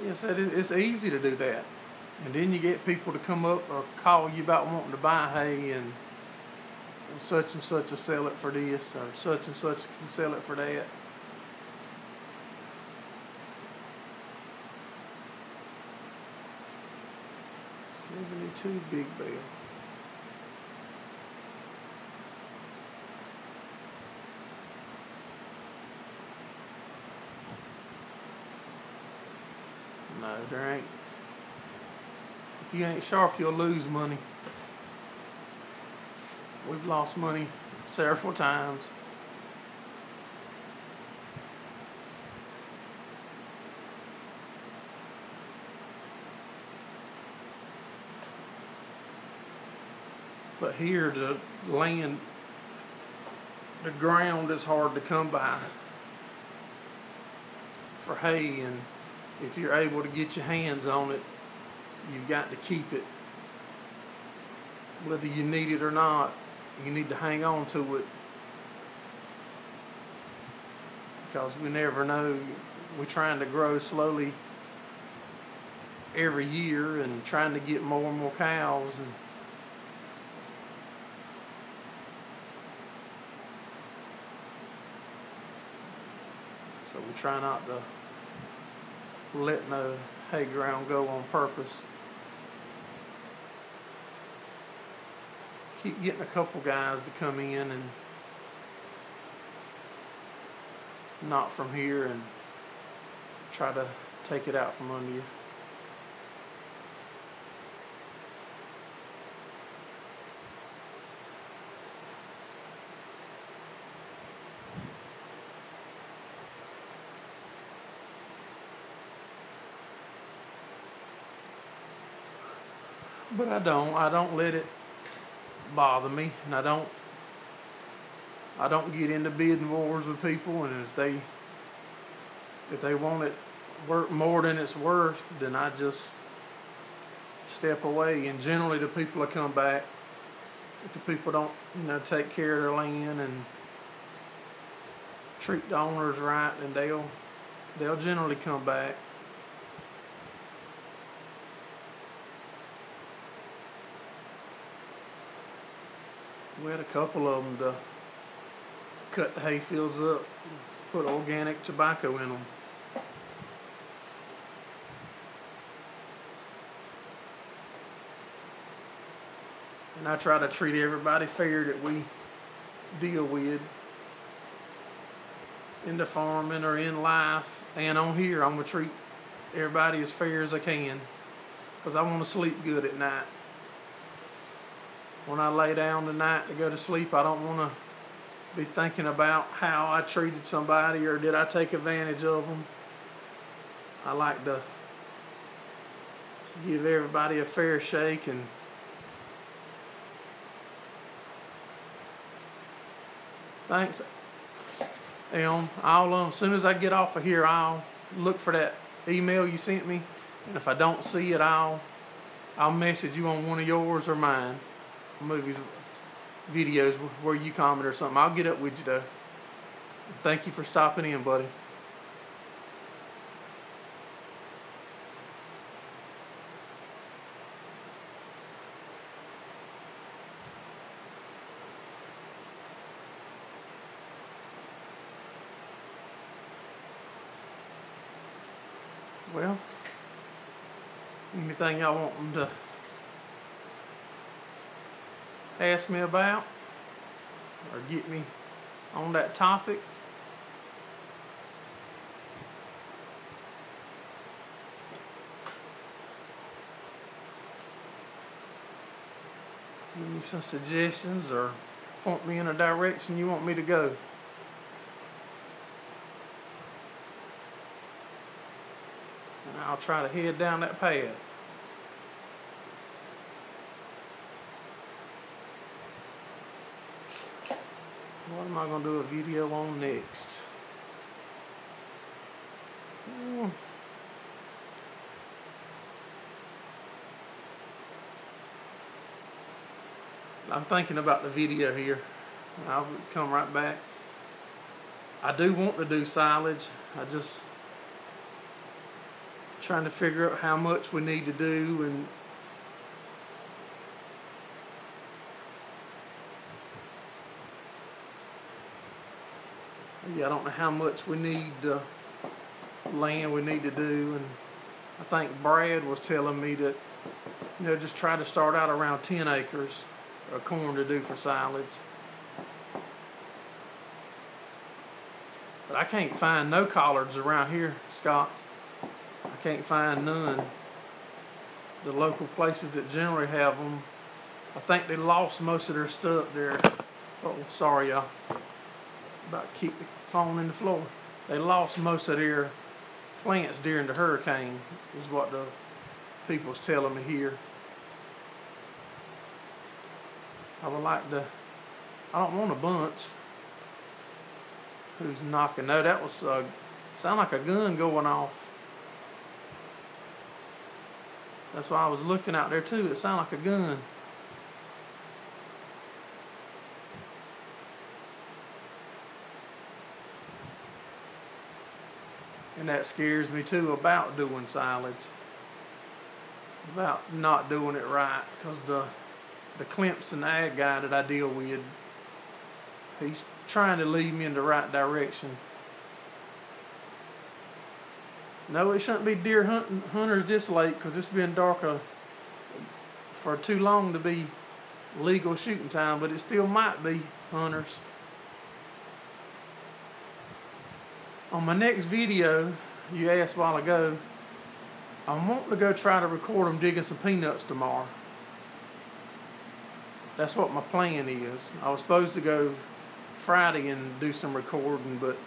Yes, it's easy to do that. And then you get people to come up or call you about wanting to buy hay, and such and such will sell it for this, or such and such can sell it for that. $72 Big Bell. No, there ain't. If you ain't sharp, you'll lose money. We've lost money several times. But here, the land, the ground is hard to come by for hay, and if you're able to get your hands on it, you've got to keep it. Whether you need it or not, you need to hang on to it, because we never know. We're trying to grow slowly every year and trying to get more and more cows, and so we try not to let no hay ground go on purpose. Keep getting a couple guys to come in and not from here and try to take it out from under you. But I don't let it bother me, and I don't get into bidding wars with people, and if they want it worth more than it's worth, then I just step away. And generally the people will come back. If the people don't, take care of their land and treat the owners right, then they'll generally come back. We had a couple of them to cut the hay fields up, put organic tobacco in them. And I try to treat everybody fair that we deal with in the farming or in life. And on here, I'm going to treat everybody as fair as I can, because I want to sleep good at night. When I lay down tonight to go to sleep, I don't want to be thinking about how I treated somebody or did I take advantage of them. I like to give everybody a fair shake. And thanks, Elm. As soon as I get off of here, I'll look for that email you sent me, and if I don't see it, I'll message you on one of yours or mine. Movies, videos where you comment or something. I'll get up with you though. Thank you for stopping in, buddy. Well, anything y'all want them to ask me about or get me on that topic, Give me some suggestions or point me in a direction you want me to go. And I'll try to head down that path. What am I going to do a video on next? I'm thinking about the video here. I'll come right back. I do want to do silage. I just trying to figure out how much we need to do, and yeah, I don't know how much we need land we need to do, and I think Brad was telling me that, you know, just try to start out around 10 acres of corn to do for silage. But I can't find no collards around here, Scott. I can't find none. The local places that generally have them, I think they lost most of their stuff there. Oh, sorry, y'all. About to kick the phone in the floor. They lost most of their plants during the hurricane, is what the people's telling me here. I would like to, I don't want a bunch. Who's knocking? No, that was, sound like a gun going off. That's why I was looking out there too. It sounded like a gun. And that scares me too about doing silage. About not doing it right. Because the Clemson ag guy that I deal with, he's trying to lead me in the right direction. No, it shouldn't be deer hunters this late, because it's been dark for too long to be legal shooting time, but it still might be hunters. On my next video, you asked a while ago, I'm wanting to go try to record them digging some peanuts tomorrow. That's what my plan is. I was supposed to go Friday and do some recording, but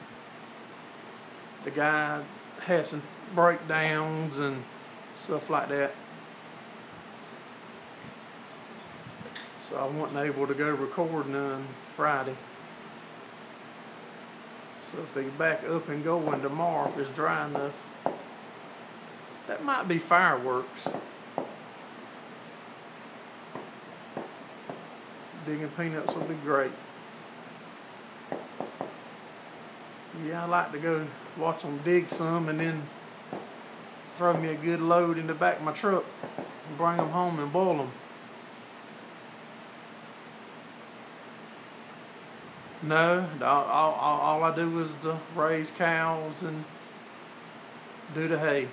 the guy had some breakdowns and stuff like that, so I wasn't able to go record none Friday. So if they get back up and going tomorrow, if it's dry enough, that might be fireworks. Digging peanuts would be great. Yeah, I like to go watch them dig some and then throw me a good load in the back of my truck and bring them home and boil them. No, all I do is to raise cows and do the hay.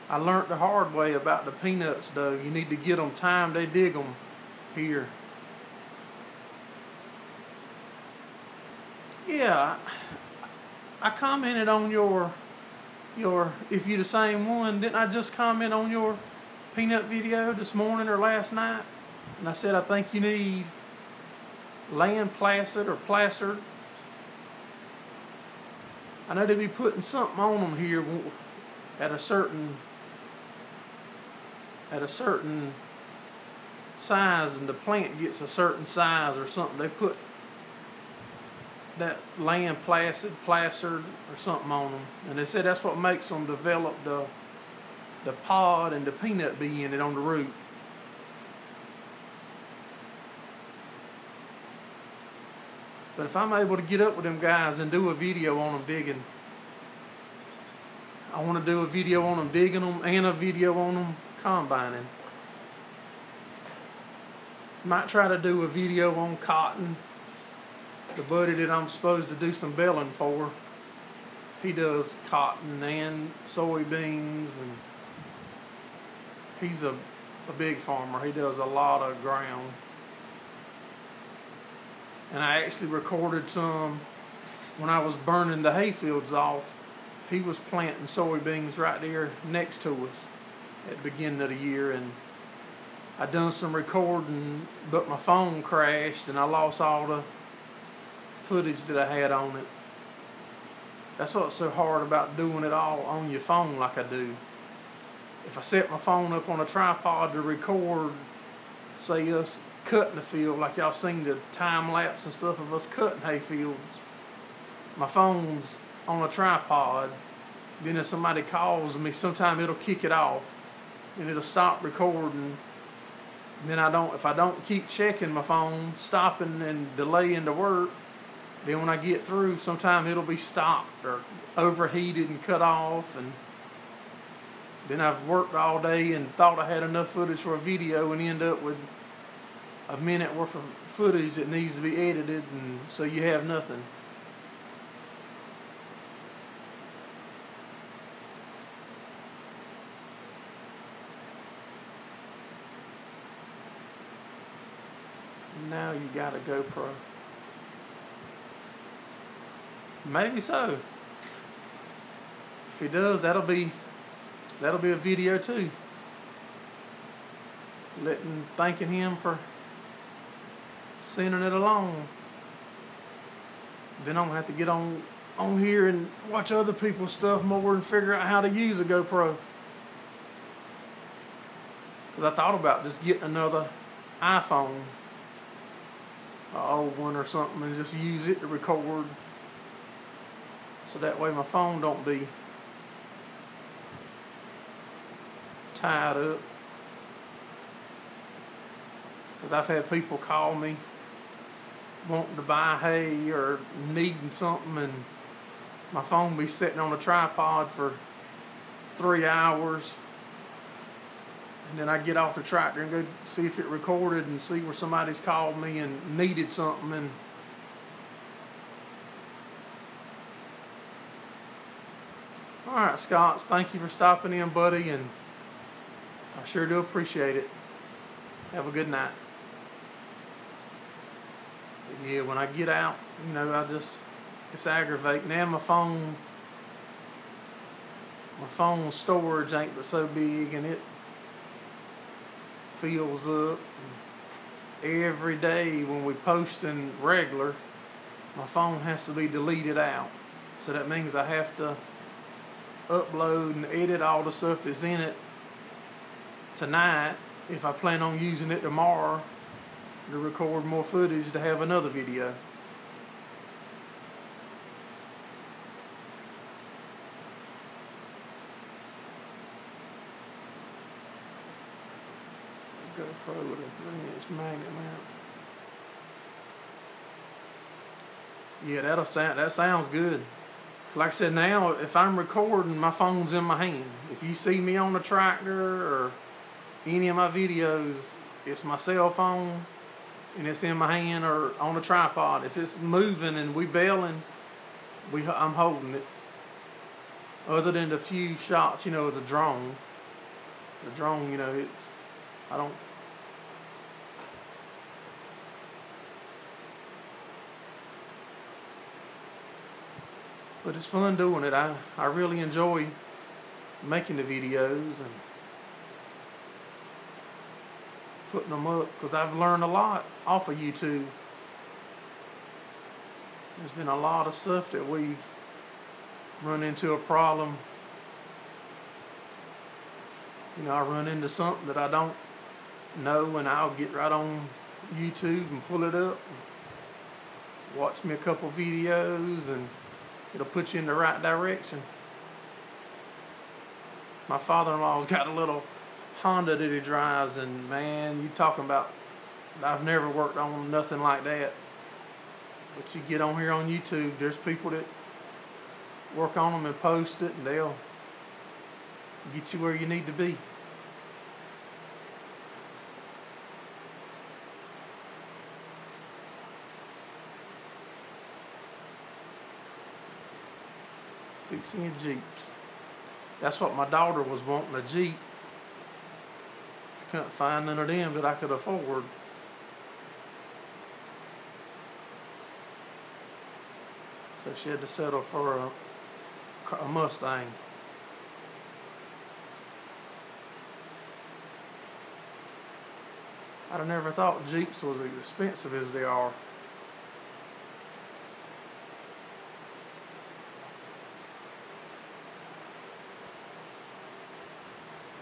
I learned the hard way about the peanuts though. You need to get them timed they dig them here. Yeah, I commented on your if you the same one, didn't I just comment on your peanut video this morning or last night? And I said I think you need land placid or plastered. I know they be putting something on them here at a certain size, and the plant gets a certain size or something. They put that land plastered or something on them, and they said that's what makes them develop the pod and the peanut bee in it on the root. But if I'm able to get up with them guys and do a video on them digging, I want to do a video on them digging them and a video on them combining. Might try to do a video on cotton. The buddy that I'm supposed to do some belling for, he does cotton and soybeans, and he's a big farmer. He does a lot of ground. And I actually recorded some when I was burning the hayfields off. He was planting soybeans right there next to us at the beginning of the year, and I done some recording, but my phone crashed and I lost all the footage that I had on it. That's what's so hard about doing it all on your phone like I do. If I set my phone up on a tripod to record, say us cutting the field, like y'all seen the time lapse and stuff of us cutting hay fields, my phone's on a tripod, then if somebody calls me, sometime it'll kick it off and it'll stop recording. Then if I don't keep checking my phone, stopping and delaying the work, then when I get through, sometime it'll be stopped or overheated and cut off, and then I've worked all day and thought I had enough footage for a video and end up with a minute worth of footage that needs to be edited, and so you have nothing. Now you got a GoPro. Maybe so. If he does, that'll be a video too. Thanking him for sending it along. Then I'm gonna have to get on here and watch other people's stuff more and figure out how to use a GoPro. Cause I thought about just getting another iPhone, an old one or something, and just use it to record. So that way my phone don't be tied up. Because I've had people call me wanting to buy hay or needing something, and my phone be sitting on a tripod for 3 hours. And then I get off the tractor and go see if it recorded and see where somebody's called me and needed something. And alright, Scott, thank you for stopping in, buddy, and I sure do appreciate it. Have a good night. But yeah, when I get out, it's aggravating. Now my phone storage ain't but so big, and it fills up. Every day when we posting regular, my phone has to be deleted out. So that means I have to upload and edit all the stuff that's in it tonight if I plan on using it tomorrow to record more footage to have another video. GoPro with a 3-inch magnet mount. Yeah, that sounds good. Like I said, now if I'm recording, my phone's in my hand. If you see me on the tractor or any of my videos, it's my cell phone and it's in my hand or on a tripod. If it's moving and we bailing, I'm holding it. Other than the few shots, of the drone. The drone, I don't. But it's fun doing it. I really enjoy making the videos and putting them up because I've learned a lot off of YouTube. There's been a lot of stuff that we've run into a problem. I run into something that I don't know, and I'll get right on YouTube and pull it up, and watch me a couple videos, and it'll put you in the right direction. My father-in-law's got a little Honda that he drives, and man, you talking about, I've never worked on nothing like that. But you get on here on YouTube, there's people that work on them and post it, and they'll get you where you need to be. Fixing your Jeeps. That's what my daughter was wanting, a Jeep. Couldn't find none of them that I could afford. So she had to settle for a Mustang. I'd have never thought Jeeps was as expensive as they are.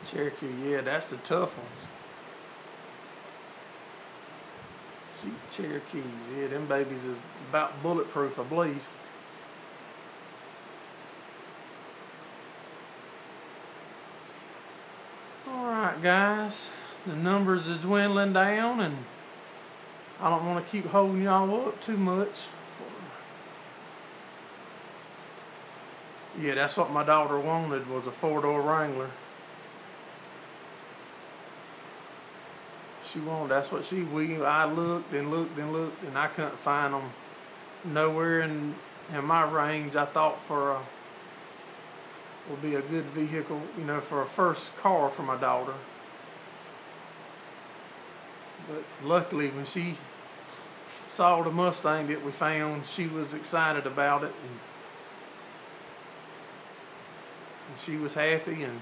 Cherokee, yeah, that's the tough ones. Jeep Cherokees, yeah, them babies is about bulletproof, I believe. Alright guys, the numbers are dwindling down and I don't want to keep holding y'all up too much. Yeah, that's what my daughter wanted, was a 4-door Wrangler. She wanted, that's what I looked and looked and looked and I couldn't find them nowhere in my range. I thought for would be a good vehicle, you know, for a first car for my daughter. But luckily when she saw the Mustang that we found, she was excited about it and she was happy, and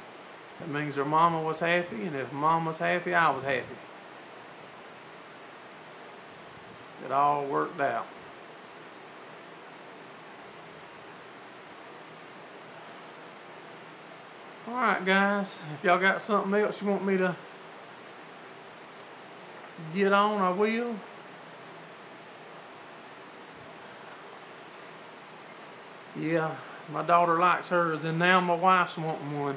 that means her mama was happy, and if mom was happy, I was happy. It all worked out. Alright guys, if y'all got something else you want me to get on, I will. Yeah, my daughter likes hers, and now my wife's wanting one.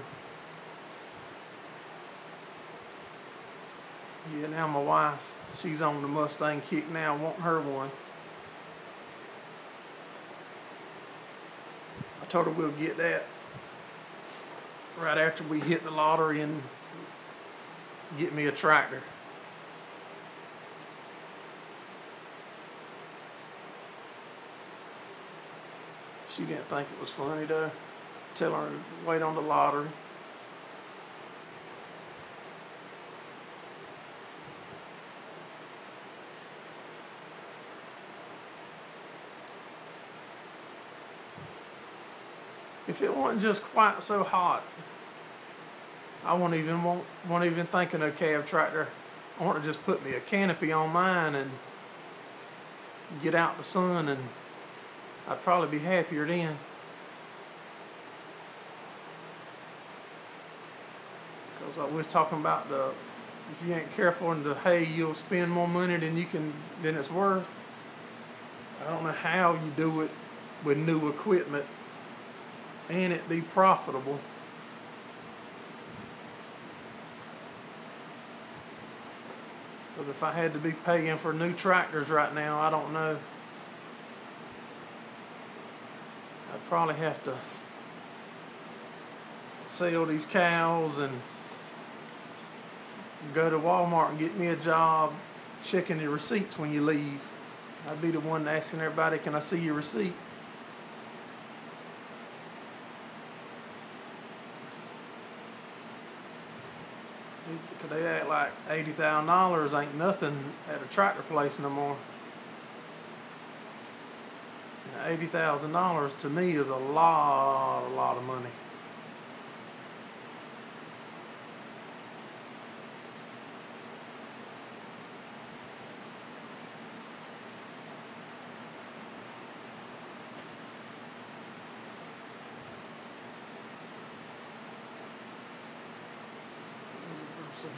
Yeah, now my wife, she's on the Mustang kick now, wanting her one. I told her we'll get that right after we hit the lottery and get me a tractor. She didn't think it was funny though. Tell her to wait on the lottery. If it wasn't just quite so hot, I won't even think of no cab tractor. I want to just put me a canopy on mine and get out the sun, and I'd probably be happier then. Because I was talking about if you ain't careful in the hay, you'll spend more money than it's worth. I don't know how you do it with new equipment and it be profitable. Because if I had to be paying for new tractors right now, I don't know. I'd probably have to sell these cows and go to Walmart and get me a job checking the receipts when you leave. I'd be the one asking everybody, can I see your receipt? Because they act like $80,000 ain't nothing at a tractor place no more. $80,000 to me is a lot of money.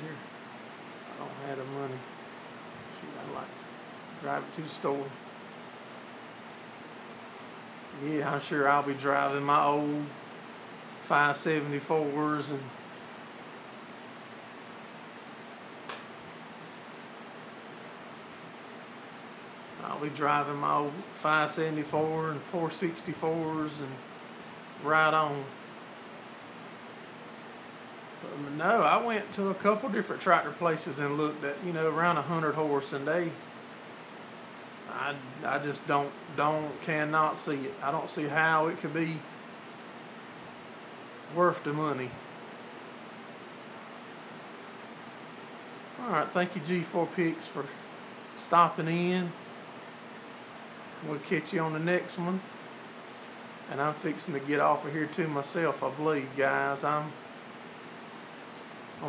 Here, I don't have the money. Shoot, I'd like to drive it to the store. Yeah, I'm sure I'll be driving my old 574s and I'll be driving my old 574 and 464s and right on. No, I went to a couple different tractor places and looked at, around 100 horse, and I just cannot see it. I don't see how it could be worth the money. Alright, thank you G4 Picks for stopping in. We'll catch you on the next one. And I'm fixing to get off of here too myself, I believe, guys. I'm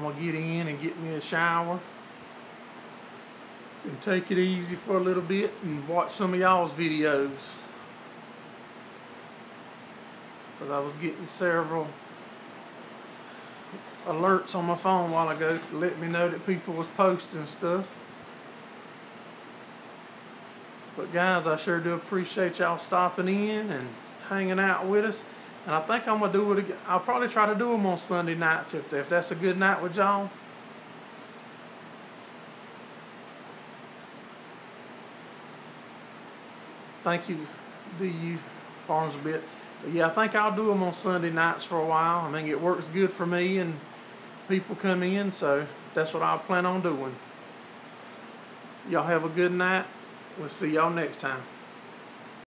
going to get in and get me a shower and take it easy for a little bit and watch some of y'all's videos. Because I was getting several alerts on my phone a while ago to let me know that people was posting stuff. But guys, I sure do appreciate y'all stopping in and hanging out with us. And I think I'm going to do it again. I'll probably try to do them on Sunday nights if that's a good night with y'all. Thank you, DU Farms a bit. But yeah, I think I'll do them on Sunday nights for a while. I mean, it works good for me and people come in, so that's what I'll plan on doing. Y'all have a good night. We'll see y'all next time.